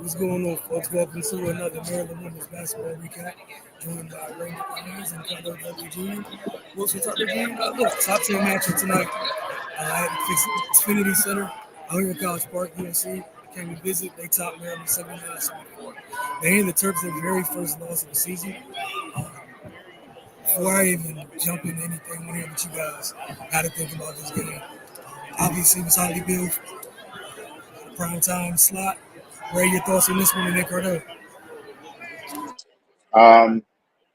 What's going on, folks? Welcome to another Maryland Women's Basketball Recap, joined by Raymond Hines and Cardell WG. Wilson Tucker G. Look, top 10 matchup tonight at Xfinity Center out here in College Park, USC. Came to visit. They top Maryland 79-74. They had the Terps their very first loss of the season. Before I even jump into anything, I want to hear what you guys had to think about this game. Obviously, it was highly built. Prime time slot. Ray, your thoughts on this one and Nick Cardell?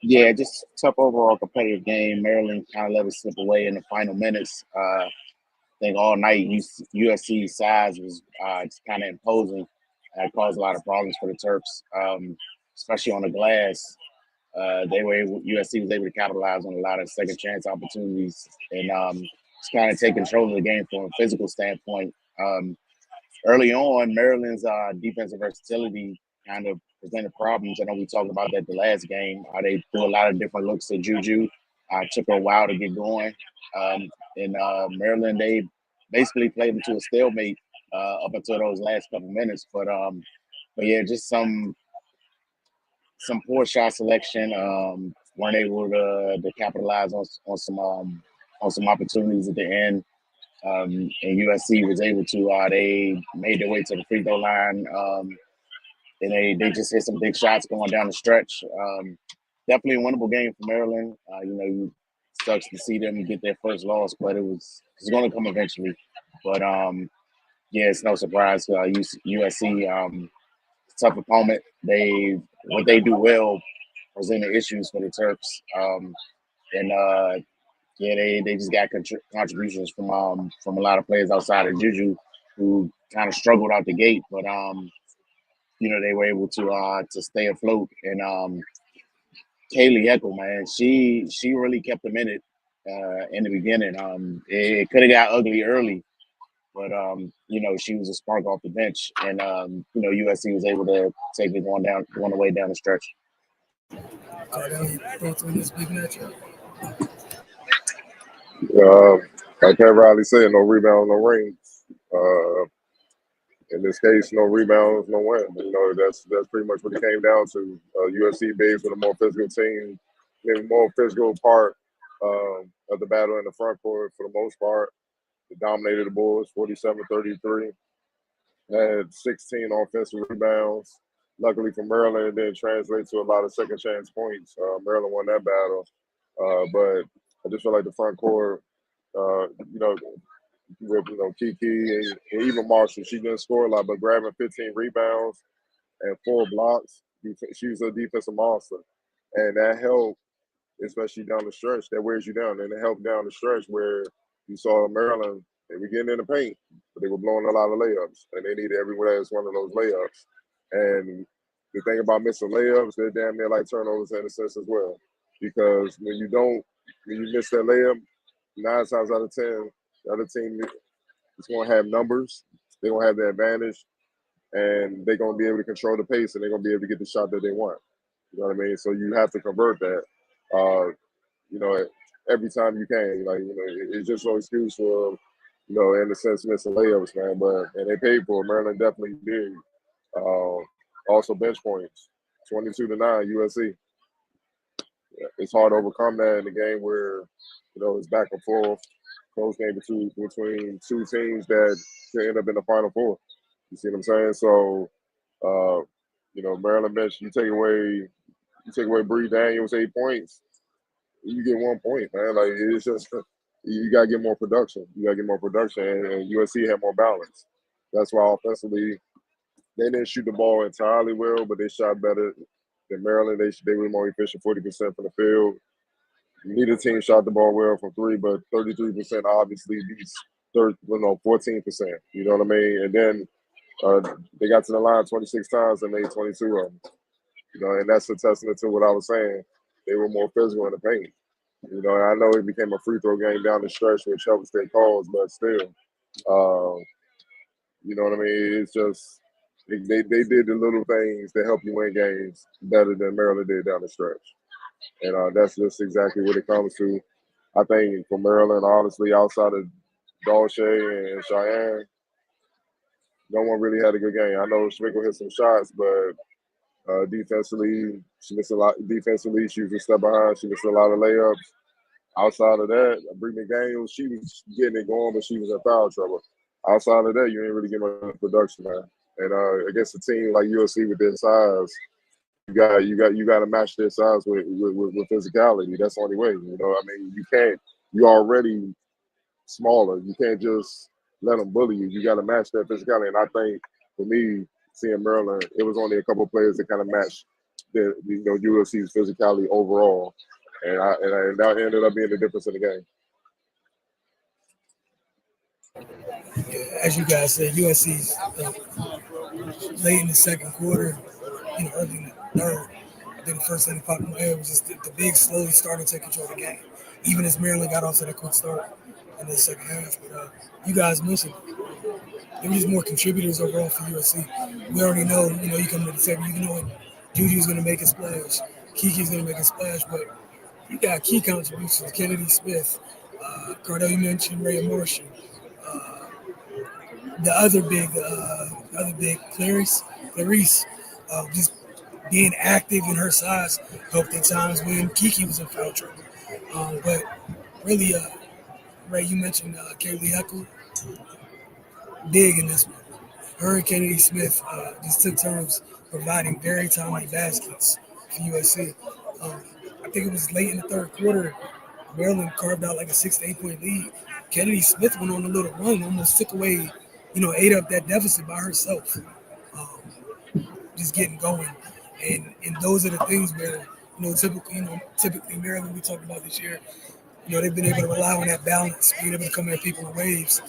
Yeah, just tough overall competitive game. Maryland kind of let it slip away in the final minutes. I think all night USC's size was just kind of imposing. It caused a lot of problems for the Terps, especially on the glass. USC was able to capitalize on a lot of second chance opportunities and just kind of take control of the game from a physical standpoint. Early on, Maryland's defensive versatility kind of presented problems. I know we talked about that the last game. They threw a lot of different looks at Juju. Took her a while to get going. In Maryland, they basically played them to a stalemate up until those last couple minutes. But yeah, just some poor shot selection. Weren't able to capitalize on some opportunities at the end. And USC was able to. They made their way to the free throw line, and they just hit some big shots going down the stretch. Definitely a winnable game for Maryland. It sucks to see them get their first loss, but it's going to come eventually. But yeah, it's no surprise. USC, tough opponent. What they do well presented issues for the Terps, and yeah, they just got contributions from a lot of players outside of Juju who kind of struggled out the gate, but they were able to stay afloat. And Kaylee Eckel, man, she really kept them in it in the beginning. It could have got ugly early, but she was a spark off the bench, and USC was able to take it going away down the stretch. Thoughts on this big matchup? Like Pat Riley said, no rebound, no rings. In this case, no rebounds, no win. That's pretty much what it came down to. USC based with a more physical team, maybe more physical part of the battle in the front court for the most part. They dominated the Bulls 47-33. Had 16 offensive rebounds. Luckily for Maryland, it didn't translate to a lot of second chance points. Maryland won that battle. But I just feel like the front court, with Kiki and even Marshall, she didn't score a lot, but grabbing 15 rebounds and 4 blocks, she was a defensive monster, and that helped, especially down the stretch. That wears you down, and it helped down the stretch where you saw Maryland. They were getting in the paint, but they were blowing a lot of layups, and they needed every last one of those layups. And the thing about missing layups, they're damn near like turnovers in a sense as well, because when you miss that layup, 9 times out of 10. The other team is going to have numbers. They're going to have the advantage, and they're going to be able to control the pace, and they're going to be able to get the shot that they want. You know what I mean? So you have to convert that, every time you can. It's just no excuse for, in a sense, missing layups, man. And they paid for it. Maryland definitely did. Also, bench points, 22-9, USC. It's hard to overcome that in a game where, it's back and forth. Close game between two teams that could end up in the Final Four. You see what I'm saying? So, Maryland bench, you take away Bree Daniels 8 points, you get 1 point, man. It's just you gotta get more production. And USC had more balance. That's why offensively they didn't shoot the ball entirely well, but they shot better than Maryland. They were more efficient, 40% from the field. Neither team shot the ball well from 3, but 33% obviously beats 14%. You know what I mean? And then they got to the line 26 times and made 22 of them. And that's a testament to what I was saying. They were more physical in the paint. I know it became a free throw game down the stretch, which helped stay calls, but still, you know what I mean? It's just they did the little things that help you win games better than Maryland did down the stretch. And that's just exactly what it comes to. I think for Maryland, honestly, outside of Dolce and Cheyenne, no one really had a good game. I know Schmickel hit some shots, but defensively, she missed a lot. Defensively, she was a step behind. She missed a lot of layups. Outside of that, Bree McDaniel, she was getting it going, but she was in foul trouble. Outside of that, you ain't really get much production, man. And against a team like USC with their size, you got to match their size with physicality. That's the only way. You know, I mean, you can't. You already smaller. You can't just let them bully you. You got to match that physicality. And I think for me, seeing Maryland, it was only a couple of players that kind of matched the USC's physicality overall, and that ended up being the difference in the game. As you guys said, USC's late in the second quarter, early in the third. I think the first thing that popped in my head was just the big slowly starting to take control of the game, even as Maryland got off to that quick start in the second half. But you guys mentioned they were just more contributors overall for USC. We already know, you come to the table, you know Juju's going to make a splash, Kiki's going to make a splash, but you got key contributions. Kennedy Smith, Cardell, you mentioned Ray Marshall, the other big Clarice, just being active in her size helped at times when Kiki was in foul trouble. But really, Ray, you mentioned Kaylee Heckle, big in this one. Her and Kennedy Smith just took turns providing very timely baskets for USC. I think it was late in the third quarter. Maryland carved out like a 6 to 8 point lead. Kennedy Smith went on a little run, almost took away, ate up that deficit by herself. Just getting going, and those are the things where typically Maryland, we talked about this year. They've been able to rely on that balance, being able to come at people in waves.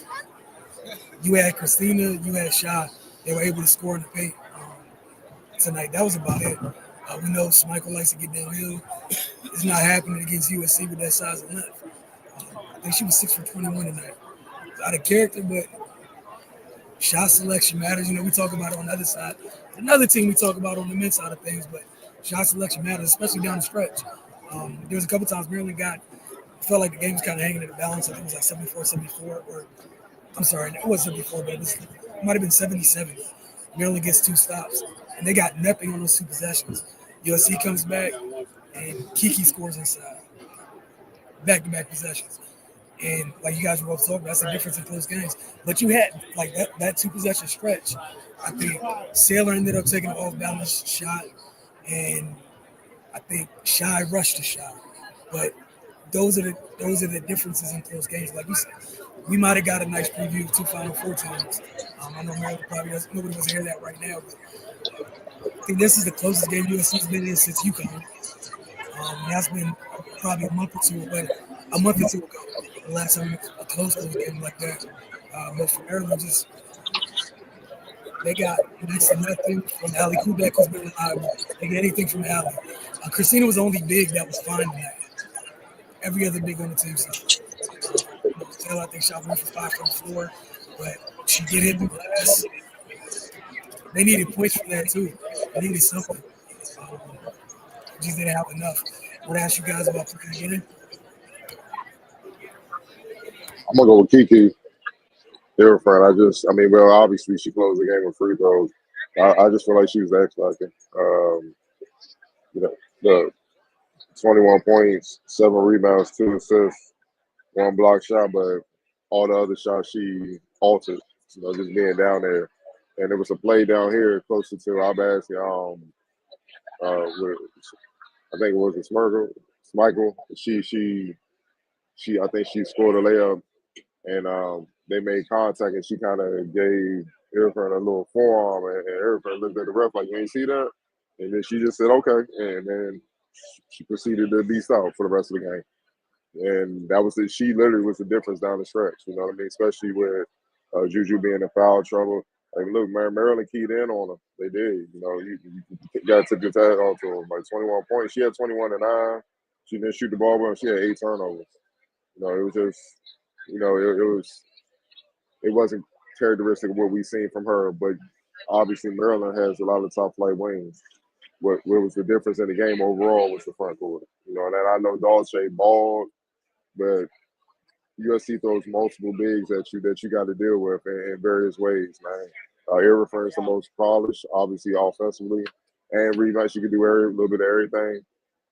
You had Christina, you had Shy. They were able to score in the paint tonight. That was about it. We know Michael likes to get downhill. It's not happening against USC with that size and length. I think she was 6 for 21 tonight. Out of character, but shot selection matters. We talk about it on the other side. Another team we talk about on the men's side of things, but shot selection matters, especially down the stretch. There was a couple times Maryland felt like the game was kind of hanging in the balance. I think it was like 74-74, or I'm sorry, it was 74, but it might have been 70-70. Maryland gets 2 stops, and they got nothing on those 2 possessions. USC comes back, and Kiki scores inside. Back-to-back possessions. And like you guys were both talking about, that's the difference in close games. But you had like that 2 possession stretch. I think Saylor ended up taking an off-balance shot, and I think Shy rushed the shot. But those are the differences in close games. Like you said, we might have got a nice preview of 2 Final Four teams. I know Maryland probably nobody wants to hear that right now, but I think this is the closest game USC's been in since UConn. That's been probably a month or two ago. The last time a close game like that. But for Maryland, they got next to nothing from Allie Kubek, who's been reliable. They get anything from Allie. Christina was the only big that was fine tonight. Every other big on the team side. Taylor, I think, shot 1 for 5 from the floor, but she did hit the glass. They needed points for that, too. They needed something. Just didn't have enough. I want to ask you guys about playing again. I'm gonna go with Kiki. Different. Obviously she closed the game with free throws. I just feel like she was the X factor. The 21 points, 7 rebounds, 2 assists, 1 block shot, but all the other shots she altered. Just being down there. And there was a play down here closer to our basket. I think it was a Smichael. I think she scored a layup, and they made contact, and she kind of gave Irfan a little forearm, and Irfan looked at the ref like, "You ain't see that?" And then she just said, "Okay," and then she proceeded to beast out for the rest of the game. And that was she literally was the difference down the stretch. You know what I mean? Especially with Juju being in foul trouble. Like, look, Maryland keyed in on them. They did. You got to get that onto them. Like 21 points. She had 21 and 9. She didn't shoot the ball well. She had 8 turnovers. It was just, it wasn't characteristic of what we've seen from her. But obviously, Maryland has a lot of top flight wings. What was the difference in the game overall was the front court. And I know Dolce balled, but USC throws multiple bigs at you that you got to deal with in various ways, man. Irreference the most polished, obviously offensively, and rebound. She can do a little bit of everything.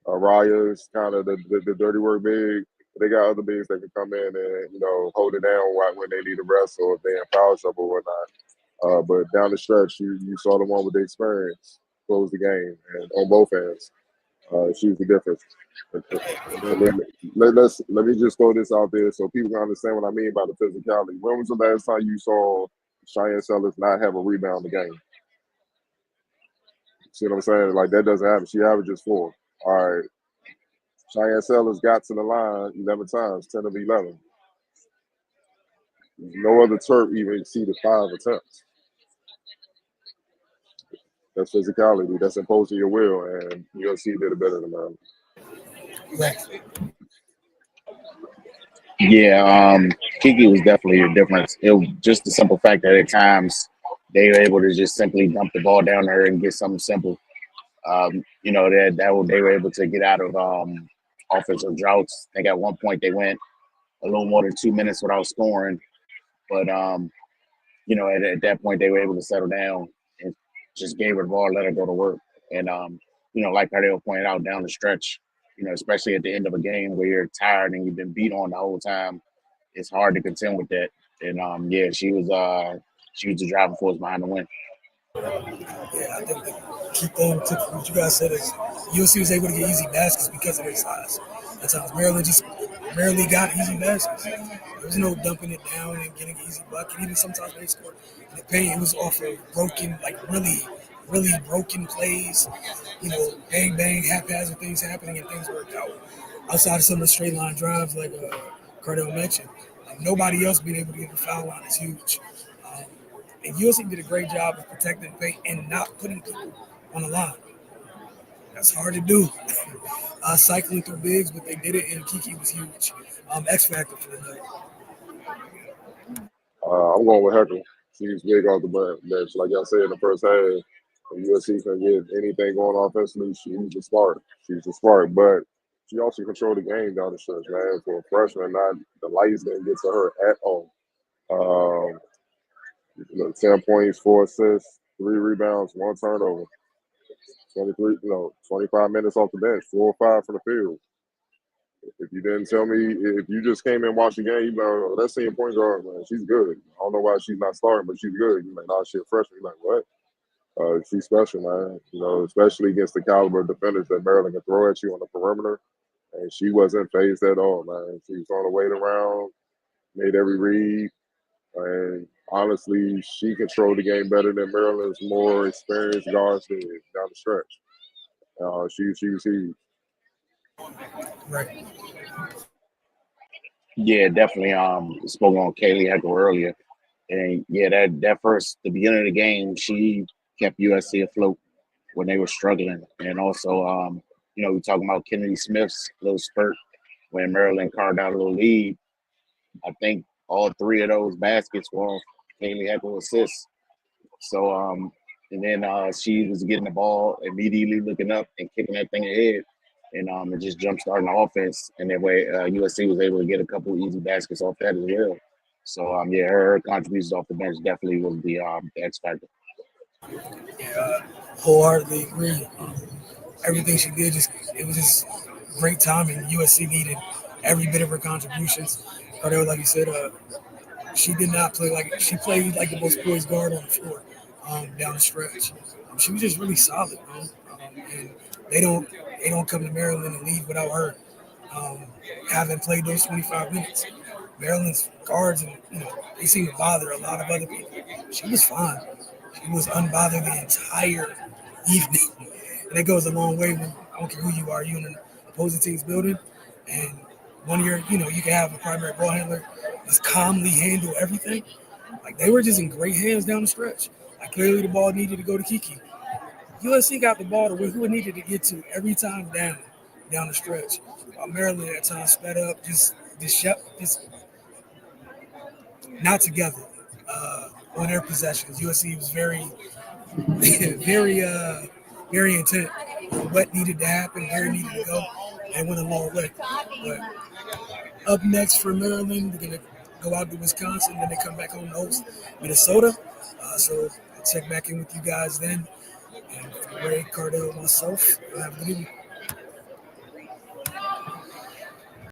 Raya is kind of the dirty work big. They got other bigs that can come in and hold it down when they need a rest or if they're in foul trouble or whatnot. But down the stretch, you saw the one with the experience close the game and on both ends. She was the difference. Let me just throw this out there so people can understand what I mean by the physicality. When was the last time you saw Cheyenne Sellers not have a rebound in the game? See what I'm saying? Like that doesn't happen. She averages 4. All right. Cheyenne Sellers got to the line 11 times, 10 of 11. No other Terp even exceeded 5 attempts. That's physicality. That's imposing your will, and USC did it better than that. Right. Yeah, Kiki was definitely a difference. It was just the simple fact that at times they were able to just simply dump the ball down there and get something simple. They were able to get out of offensive droughts. I think at one point they went a little more than 2 minutes without scoring, but at that point they were able to settle down and just gave her the ball, let her go to work. And like Cardell pointed out, down the stretch, especially at the end of a game where you're tired and you've been beat on the whole time, it's hard to contend with that. And she was the driving force behind the win. Yeah, I think the key thing to what you guys said is USC was able to get easy baskets because of their size. At times, Maryland just rarely got easy baskets. There was no dumping it down and getting an easy bucket. Even sometimes they scored in the paint, it was off of broken, like really broken plays. Bang, bang, haphazard things happening and things worked out. Outside of some of the straight line drives, like Cardell mentioned, nobody else being able to get the foul line is huge. Um, and USC did a great job of protecting the paint and not putting people on the line. That's hard to do. Cycling through bigs, but they did it, and Kiki was huge. X factor for the night. I'm going with Heckle. She's big off the bench. Like y'all said in the first half, when USC can get anything going offensively, she's the spark. She's the spark. But she also controlled the game down the stretch, man. For a freshman, not the lights didn't get to her at all. 10 points, 4 assists, 3 rebounds, 1 turnover. 25 minutes off the bench, 4 or 5 from the field. If you didn't tell me, if you just came in and watched the game, you know, that same point guard, man, she's good. I don't know why she's not starting, but she's good. You're like, nah, she's a freshman. You're like, what? She's special, man. Especially against the caliber of defenders that Maryland can throw at you on the perimeter. And she wasn't phased at all, man. She was on her weight around, made every read. And honestly, she controlled the game better than Maryland's more experienced guards did down the stretch. She was huge. Right. Yeah, definitely. Spoke on Kaylee Heckle earlier, and yeah, the beginning of the game, she kept USC afloat when they were struggling, and also, we talking about Kennedy Smith's little spurt when Maryland carved out a little lead. I think all 3 of those baskets were off Kaylee Heckle assists. So, and then she was getting the ball immediately, looking up and kicking that thing ahead. And it just jump starting the offense. And that way USC was able to get a couple easy baskets off that as well. So, her contributions off the bench definitely was the X factor. Yeah, wholeheartedly agree. Everything she did, it was just great timing. USC needed every bit of her contributions. Cardell, like you said, she did not play she played like the most poised guard on the floor down the stretch. She was just really solid, and they don't come to Maryland and leave without her having played those 25 minutes. Maryland's guards and they seem to bother a lot of other people. She was fine. She was unbothered the entire evening, and it goes a long way when I don't care who you are, you in an opposing team's building, and one of your you can have a primary ball handler just calmly handle everything. Like they were just in great hands down the stretch. Like clearly the ball needed to go to Kiki. USC got the ball to who it needed to get to every time down the stretch. While Maryland at times sped up, just not together on their possessions. USC was very, very, very intent on what needed to happen, where it needed to go, and went a long way. But up next for Maryland, they're gonna go out to Wisconsin, and then they come back home to host Minnesota. So I'll check back in with you guys then. And for Ray, Cardell, myself, have a good evening.